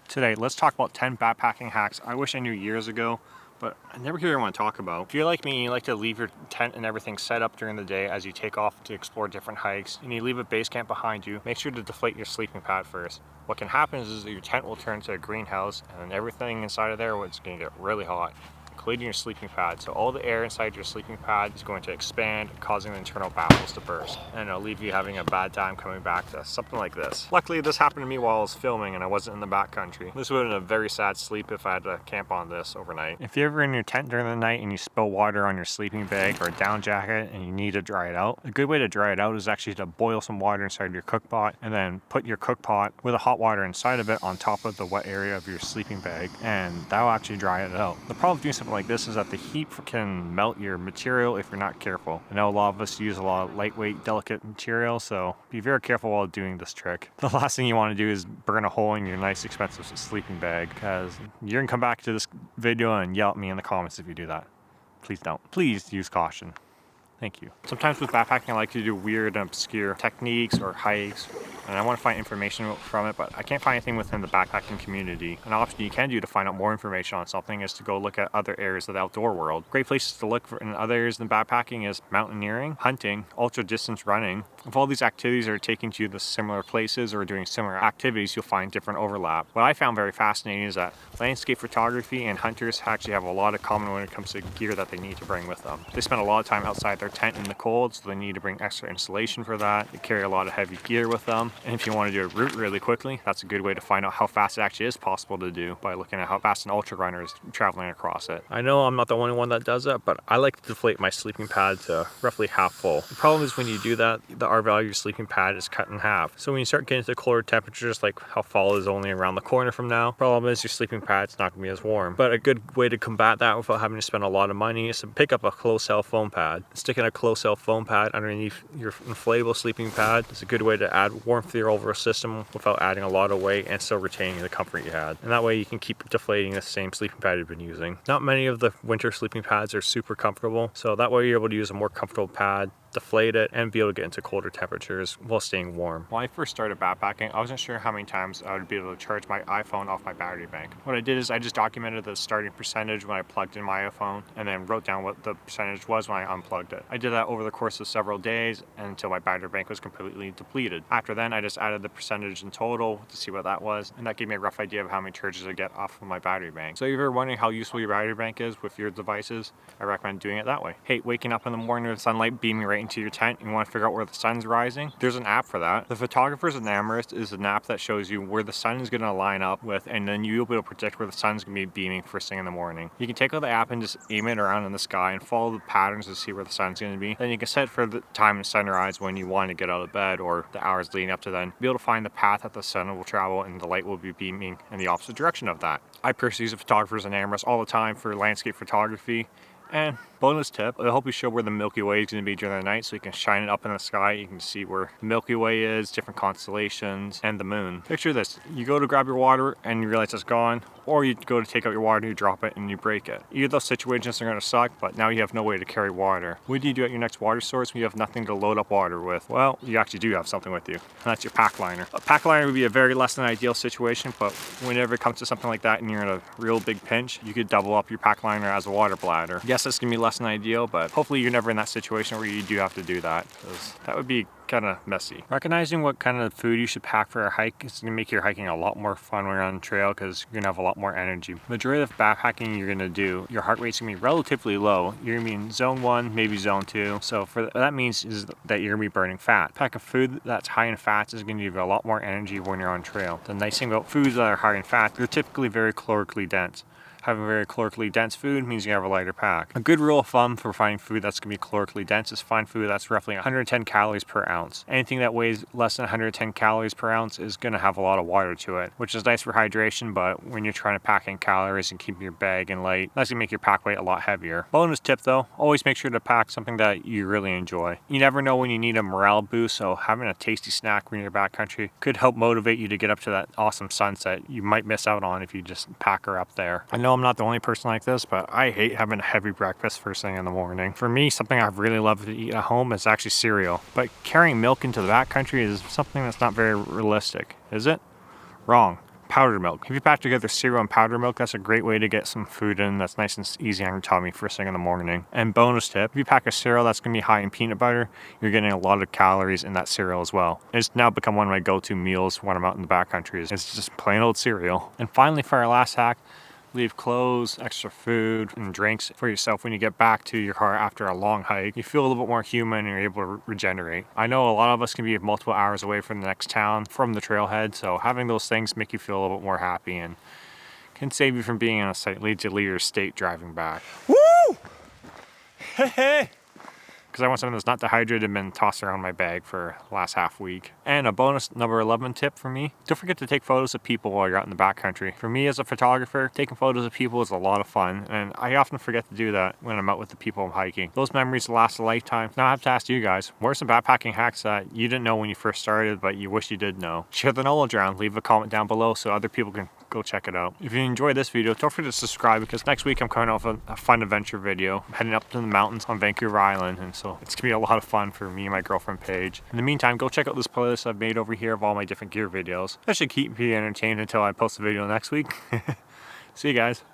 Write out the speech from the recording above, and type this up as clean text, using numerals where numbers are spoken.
Today, let's talk about 10 backpacking hacks I wish I knew years ago, but I never hear anyone talk about. If you're like me and you like to leave your tent and everything set up during the day as you take off to explore different hikes, and you leave a base camp behind you, make sure to deflate your sleeping pad first. What can happen is that your tent will turn to a greenhouse, and then everything inside of there is going to get really hot, including your sleeping pad. So all the air inside your sleeping pad is going to expand, causing the internal baffles to burst, and it'll leave you having a bad time coming back to something like this. Luckily, this happened to me while I was filming and I wasn't in the backcountry. This would have been a very sad sleep if I had to camp on this overnight. If you're ever in your tent during the night and you spill water on your sleeping bag or a down jacket and you need to dry it out, a good way to dry it out is actually to boil some water inside your cook pot and then put your cook pot with the hot water inside of it on top of the wet area of your sleeping bag, and that'll actually dry it out. The problem with doing something like this is that the heat can melt your material if you're not careful. I know a lot of us use a lot of lightweight, delicate material, so be very careful while doing this trick. The last thing you want to do is burn a hole in your nice, expensive sleeping bag, because you're gonna come back to this video and yell at me in the comments if you do that. Please don't. Please use caution. Thank you. Sometimes with backpacking, I like to do weird and obscure techniques or hikes, and I want to find information from it, but I can't find anything within the backpacking community. An option you can do to find out more information on something is to go look at other areas of the outdoor world. Great places to look for in other areas than backpacking is mountaineering, hunting, ultra distance running. If all these activities are taking you to similar places or doing similar activities, you'll find different overlap. What I found very fascinating is that landscape photography and hunters actually have a lot of common when it comes to gear that they need to bring with them. They spend a lot of time outside their tent in the cold, so they need to bring extra insulation for that. They carry a lot of heavy gear with them, and if you want to do a route really quickly, that's a good way to find out how fast it actually is possible to do by looking at how fast an ultra runner is traveling across it. I know I'm not the only one that does that, but I like to deflate my sleeping pad to roughly half full. The problem is when you do that, the R value of your sleeping pad is cut in half. So when you start getting to colder temperatures, like how fall is only around the corner from now, problem is your sleeping pad's not going to be as warm. But a good way to combat that without having to spend a lot of money is to pick up a closed cell foam pad. Sticking a closed cell foam pad underneath your inflatable sleeping pad is a good way to add warmth to your overall system without adding a lot of weight and still retaining the comfort you had. And that way you can keep deflating the same sleeping pad you've been using. Not many of the winter sleeping pads are super comfortable, so that way you're able to use a more comfortable pad, deflate it, and be able to get into colder temperatures while staying warm. When I first started backpacking, I wasn't sure how many times I would be able to charge my iPhone off my battery bank. What I did is I just documented the starting percentage when I plugged in my iPhone and then wrote down what the percentage was when I unplugged it. I did that over the course of several days until my battery bank was completely depleted. After then, I just added the percentage in total to see what that was, and that gave me a rough idea of how many charges I get off of my battery bank. So if you're wondering how useful your battery bank is with your devices, I recommend doing it that way. Hey, waking up in the morning with sunlight beaming right into your tent, you want to figure out where the sun's rising? There's an app for that. The Photographer's Enamerist is an app that shows you where the sun is going to line up with, and then you'll be able to predict where the sun's going to be beaming first thing in the morning. You can take out the app and just aim it around in the sky and follow the patterns to see where the sun's going to be. Then you can set for the time of sunrise when you want to get out of bed, or the hours leading up to then. Be able to find the path that the sun will travel, and the light will be beaming in the opposite direction of that. I personally use a Photographer's Enamerist all the time for landscape photography. And bonus tip, it'll help you show where the Milky Way is going to be during the night, so you can shine it up in the sky. You can see where the Milky Way is, different constellations, and the moon. Picture this: you go to grab your water and you realize it's gone, or you go to take out your water and you drop it and you break it. Either of those situations are going to suck, but now you have no way to carry water. What do you do at your next water source when you have nothing to load up water with? Well, you actually do have something with you, and that's your pack liner. A pack liner would be a very less than ideal situation, but whenever it comes to something like that and you're in a real big pinch, you could double up your pack liner as a water bladder. Yes, it's going to be less than ideal, but hopefully you're never in that situation where you do have to do that, because that would be kind of messy. Recognizing what kind of food you should pack for a hike is going to make your hiking a lot more fun when you're on the trail, because you're going to have a lot more energy. Majority of backpacking you're going to do, your heart rate's going to be relatively low. You're going to be in zone 1, maybe zone 2. So what that means is that you're going to be burning fat. Pack of food that's high in fats is going to give you a lot more energy when you're on trail. The nice thing about foods that are high in fat, they're typically very calorically dense. Having very calorically dense food means you have a lighter pack. A good rule of thumb for finding food that's going to be calorically dense is find food that's roughly 110 calories per ounce. Anything that weighs less than 110 calories per ounce is going to have a lot of water to it, which is nice for hydration, but when you're trying to pack in calories and keep your bag in light, that's going to make your pack weight a lot heavier. Bonus tip though, always make sure to pack something that you really enjoy. You never know when you need a morale boost, so having a tasty snack when you're backcountry could help motivate you to get up to that awesome sunset you might miss out on if you just pack her up there. I know I'm not the only person like this, but I hate having a heavy breakfast first thing in the morning. For me, something I've really loved to eat at home is actually cereal. But carrying milk into the backcountry is something that's not very realistic, is it? Wrong. powdered milk. If you pack together cereal and powdered milk, that's a great way to get some food in that's nice and easy on your tummy first thing in the morning. And bonus tip, if you pack a cereal that's going to be high in peanut butter, you're getting a lot of calories in that cereal as well. It's now become one of my go-to meals when I'm out in the backcountry. It's just plain old cereal. And finally, for our last hack, leave clothes, extra food, and drinks for yourself when you get back to your car after a long hike. You feel a little bit more human and you're able to regenerate. I know a lot of us can be multiple hours away from the next town from the trailhead, so having those things make you feel a little bit more happy and can save you from being in a slightly delirious state driving back. Woo! Hey, hey! Because I want something that's not dehydrated and been tossed around my bag for the last half week. And a bonus number 11 tip for me, don't forget to take photos of people while you're out in the backcountry. For me as a photographer, taking photos of people is a lot of fun, and I often forget to do that when I'm out with the people I'm hiking. Those memories last a lifetime. Now I have to ask you guys, what are some backpacking hacks that you didn't know when you first started, but you wish you did know? Share the knowledge around, leave a comment down below so other people can go check it out. If you enjoyed this video, don't forget to subscribe, because next week I'm coming off a fun adventure video. I'm heading up to the mountains on Vancouver Island, and so it's gonna be a lot of fun for me and my girlfriend Paige. In the meantime, go check out this playlist I've made over here of all my different gear videos. That should keep me entertained until I post a video next week. See you guys.